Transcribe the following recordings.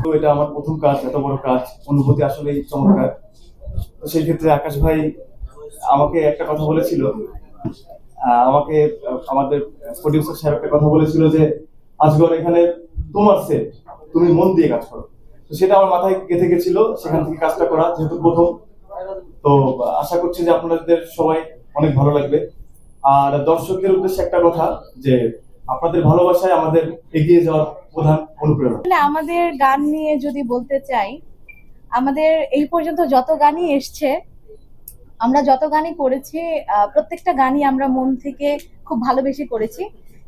তো এটা আমার প্রথম কাজ, এত বড় কাজ, অনুভূতি আসলেই চমৎকার। তো সেই ক্ষেত্রে আকাশ ভাই আমাকে একটা কথা বলেছিল, আমাকে আমাদের প্রডিউসার সাহেব একটা কথা বলেছিল যে আজগর এখানে তোমার সেট, তুমি মন দিয়ে কাজ করো। তো সেটা আমার মাথায় গেঁথে গেছিল, সেখান থেকে কাজটা করা যেহেতু প্রথম। তো আশা করছি যে আপনাদের সবাই অনেক ভালো লাগবে। আর দর্শকদের উদ্দেশ্যে একটা কথা, যে আপনাদের ভালোবাসায় আমাদের এগিয়ে যাওয়ার প্রধান অনুপ্রেরণা। আমাদের গান নিয়ে যদি বলতে চাই, আমাদের এই পর্যন্ত যত গানই এসছে, আমরা যত গানই করেছি, প্রত্যেকটা গানই আমরা মন থেকে খুব ভালোবেসে করেছি।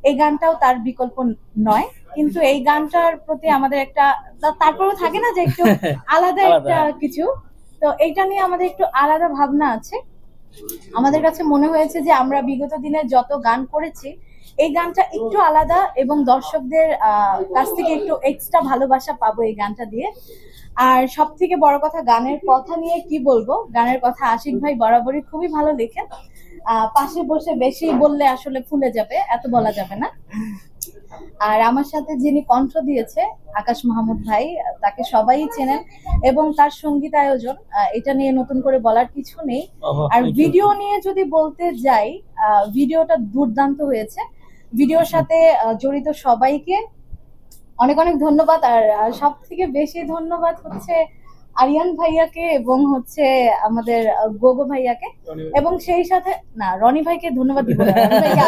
এই গানটাও তার বিকল্প নয়। কিন্তু এই গানটার প্রতি আমাদের একটা, তারপরেও থাকে না যে একটু আলাদা একটা কিছু, তো এইটা নিয়ে আমাদের একটু আলাদা ভাবনা আছে। আমাদের কাছে মনে হয়েছে যে আমরা বিগত দিনে যত গান করেছি, এই গানটা একটু আলাদা এবং দর্শকদের কাছ থেকে একটু এক্সট্রা ভালোবাসা পাবো এই গানটা দিয়ে। আর সব থেকে বড় কথা, গানের কথা নিয়ে কি বলবো, গানের কথা আশিক ভাই বরাবরই খুবই ভালো লেখেন। পাশে বসে বেশি বললে আসলে ফুলে যাবে, এত বলা যাবে না। আর আমার সাথে যিনি কণ্ঠ দিয়েছে, আকাশ মাহমুদ ভাই, তাকে সবাই চেনেন এবং তার সঙ্গীত আয়োজন, এটা নিয়ে নতুন করে বলার কিছু নেই। আর ভিডিও নিয়ে যদি বলতে যাই, ভিডিওটা দুর্দান্ত হয়েছে। ভিডিওর সাথে জড়িত সবাইকে অনেক অনেক ধন্যবাদ। আর সব থেকে বেশি ধন্যবাদ হচ্ছে আরিয়ান ভাইয়াকে এবং হচ্ছে আমাদের গোগো ভাইয়াকে, এবং সেই সাথে না, রনি ভাইকে ধন্যবাদ দিব না, রনি ভাইকে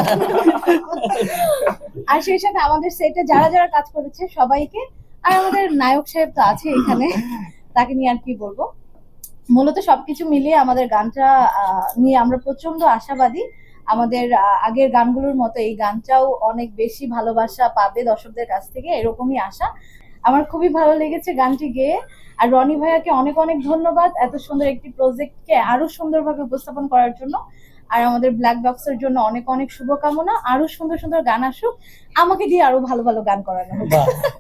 আর সেই সাথে আমাদের সেটে যারা যারা কাজ করেছে সবাইকে। আর আমাদের নায়ক সাহেব তো আছে এখানে, তাকে নিয়ে আর কি বলবো। মূলত সবকিছু মিলিয়ে আমাদের গানটা নিয়ে আমরা প্রচন্ড আশাবাদী। আমাদের আগের গানগুলোর মতো এই গানটাও অনেক বেশি ভালোবাসা পাবে দর্শকদের কাছ থেকে, এরকমই আশা। আমার খুবই ভালো লেগেছে গানটি গেয়ে। আর রনি ভাইয়াকে অনেক অনেক ধন্যবাদ এত সুন্দর একটি প্রজেক্টকে আরো সুন্দরভাবে উপস্থাপন করার জন্য। আর আমাদের ব্ল্যাক বক্সের জন্য অনেক অনেক শুভকামনা। আরো সুন্দর সুন্দর গান আসুক, আমাকে দিয়ে আরো ভালো ভালো গান করানো হোক।